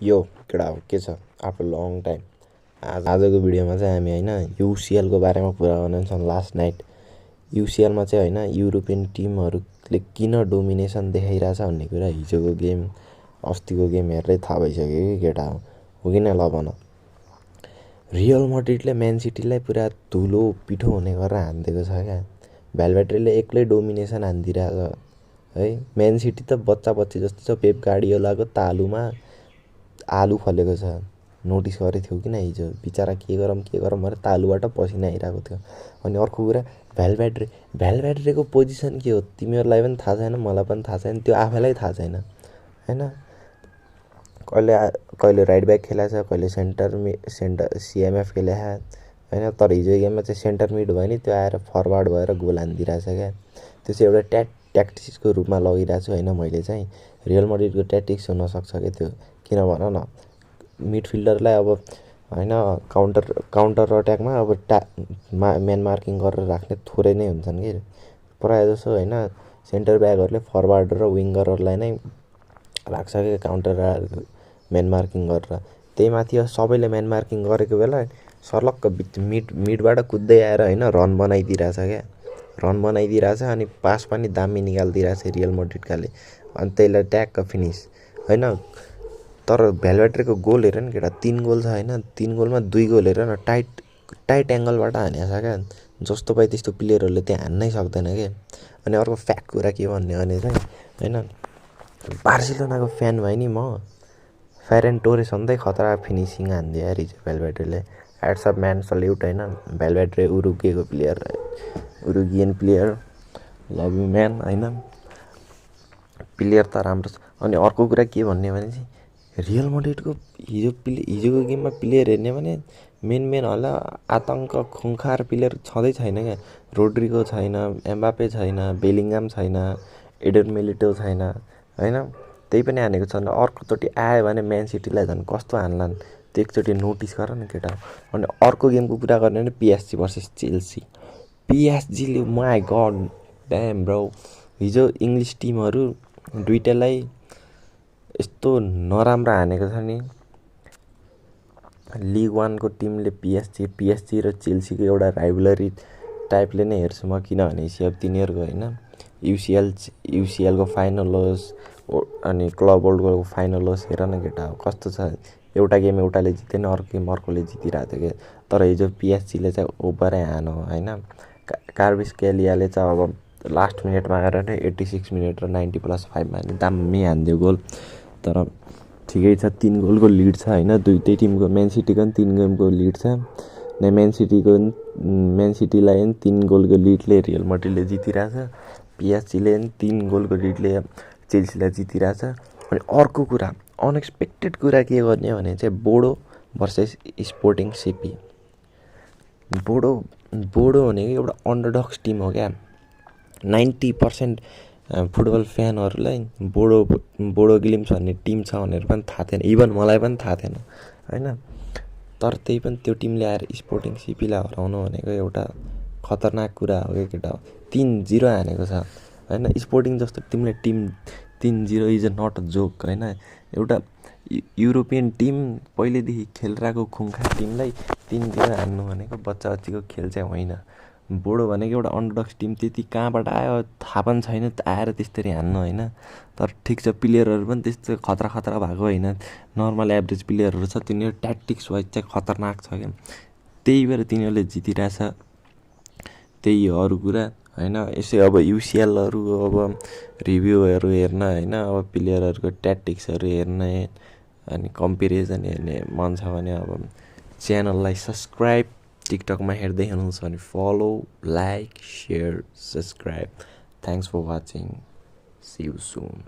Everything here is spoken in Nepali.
यो केटा हो के छ आफ्टर लङ टाइम आजको भिडियोमा चाहिँ हामी होइन युसिएलको बारेमा कुरा गर्नेछौँ। लास्ट नाइट युसिएलमा चाहिँ होइन युरोपियन टिमहरूले किन डोमिनेसन देखाइरहेछ भन्ने कुरा हिजोको गेम अस्तिको गेम हेर्दै थाहा भइसक्यो कि केटा हो कि न। ल भन, रियल मड्रिडले म्यान सिटीलाई पुरा धुलो पिठो हुने गरेर हानिदिएको छ क्या। भ्यालभेड्रेले एक्लै डोमिनेसन हानिदिरहेको है। म्यान सिटी त बच्चा बच्ची जस्तो छ। पेप गार्डियोलाको तालुमा आलु फलेको छ। नोटिस गरेको थियौ किन हिजो बिचरा के गरौँ भनेर तालुबाट पसिना आइरहेको थियो। अनि अर्को कुरा भ्यालभेड्रेको पोजिसन के हो तिमीहरूलाई पनि थाहा छैन, मलाई पनि थाहा छैन, त्यो आफैलाई थाहा छैन होइन। कहिले राइट ब्याक खेलाएको छ, कहिले सेन्टर सिएमएफ खेलाएको होइन। तर हिजो गेममा चाहिँ सेन्टर मिड भयो नि, त्यो आएर फरवार्ड भएर गोल हानिदिरहेछ क्या। त्यो चाहिँ एउटा ट्याक्टिक्सको रूपमा लगिरहेको छु होइन। मैले चाहिँ रियल मड्रिडको ट्याक्टिक्स हुनसक्छ कि त्यो, किन भन न मिडफिल्डरलाई अब होइन काउन्टर अट्याकमा अब म्यान मार्किङ गरेर राख्ने थोरै नै हुन्छन् कि प्रायः जसो होइन। सेन्टर ब्याकहरूले फरवार्ड र विङ्गरहरूलाई नै राख्छ कि काउन्टर म्यान मार्किङ गरेर। त्यही माथि सबैले म्यान मार्किङ गरेको बेला सर्लक्क मिडबाट कुद्दै आएर होइन रन बनाइदिरहेछ क्या। रन बनाइदिरहेछ अनि पास पनि दामी निकालिदिरहेछ रियल मड्रिडकाले। अनि त्यसलाई ट्याक्क फिनिस होइन। तर भ्यालभेड्रेको गोल हेर नि केटा, 3 गोल छ होइन। 3 गोलमा 2 गोल हेर न टाइट एङ्गलबाट हानेको छ क्या। जस्तो पायो त्यस्तो प्लेयरहरूले त्यहाँ हान्नै सक्दैन क्या। अनि अर्को फ्याक्ट कुरा के भन्ने भने चाहिँ होइन, बार्सिलोनाको फ्यान भए नि म, फेरेन टोरेस भन्दै खतरा फिनिसिङ हानिदियो यार हिजो भ्यालभेड्रेले। ह्याट्स अफ म्यान, सल्युट होइन। भ्यालभेड्रे उरुग्वेको player, Uruguayan player, love you man होइन। प्लेयर त राम्रो छ। अनि अर्को कुरा के भन्ने भने चाहिँ रियल मड्रिडको हिजोको गेममा प्लेयर हेर्ने भने मेन होला आतङ्क खुङ्खार प्लेयर छँदै छैन क्या। रोड्रिगो छैन, एम्बापे छैन, बेलिङ्गाम छैन, एडन मिलिटो छैन होइन। त्यही पनि हानेको छैन। अर्कोचोटि आयो भने म्यान सिटीलाई झन् कस्तो हान्लान् त्यो एकचोटि नोटिस गर न केटा। अनि अर्को गेमको कुरा गर्ने भने पिएसजी भर्सेस चेल्सी। पिएसजीले माई गड ड्याम ब्रो, हिजो इङ्ग्लिस टिमहरू दुइटालाई यस्तो नराम्रो हानेको छ नि। लिग 1को टिमले पिएसजी र चेल्सीको एउटा राइभलरी टाइपले नै हेर्छु म। किनभने अब तिनीहरूको होइन युसिएलको फाइनल होस् अनि क्लब वर्ल्डको फाइनल होस्, हेर न केटा कस्तो छ। एउटा गेम एउटाले जितेन, अर्को गेम अर्कोले जितिरहेको थियो क्या। तर हिजो पिएसजीले चाहिँ ओभरै हानो होइन। कार्भिस केलियाले चाहिँ अब लास्ट मिनटमा आएर नै 86 मिनट र 90+5मा दामी हानिदियो गोल। तर ठिकै छ, 3 गोलको लिड छ होइन दुइटै टिमको। म्यान सिटीको पनि 3 गेमको लिड छ। म्यान सिटीलाई पनि 3 गोलको लिडले रियल मड्रिडले जितिरहेछ। पिएसजीले पनि 3 गोलको लिडले चेल्सीलाई जितिरहेछ। अनि अर्को कुरा अनएक्सपेक्टेड कुरा के गर्ने भने चाहिँ Bodo versus sporting CP. Bodo भनेको एउटा अन्डरडक्स टिम हो क्या। 90% फुटबल फ्यानहरूलाई बोडो ग्लिम्स भन्ने टिम छ भनेर पनि थाहा थिएन। इभन मलाई पनि थाहा थिएन होइन। तर त्यही पनि त्यो टिमले आएर स्पोर्टिङ सिपीलाई हराउनु भनेको एउटा खतरनाक कुरा हो क्या केटा। 3-0 हानेको छ होइन। स्पोर्टिङ जस्तो टिमले 3-0 is a not a joke होइन। एउटा युरोपियन टिम पहिलेदेखि खेलिरहेको खुङ्खा टिमलाई 3-0 हान्नु भनेको बच्चा बच्चीको खेल चाहिँ होइन। बोडो भनेको एउटा अन्डरडक्स टिम, त्यति कहाँबाट आयो थाहा पनि छैन, आएर त्यसरी हान्नु होइन। तर ठिक छ, प्लेयरहरू पनि त्यस्तो खतरा भएको होइन, नर्मल एभरेज प्लेयरहरू छ। तिनीहरू ट्याक्टिक्स वाइज चाहिँ खतरनाक छ क्या। त्यही भएर तिनीहरूले जितिरहेछ। त्यही हो अरू कुरा होइन। यसै अब युसिएलहरू अब रिभ्यूहरू हेर्न होइन, अब प्लेयरहरूको ट्याक्टिक्सहरू हेर्ने अनि कम्पेरिजन हेर्ने मन छ भने अब च्यानललाई सब्सक्राइब, टिकटकमा हेर्दै हुनुहुन्छ भने follow, like, share, subscribe. Thanks for watching. See you soon.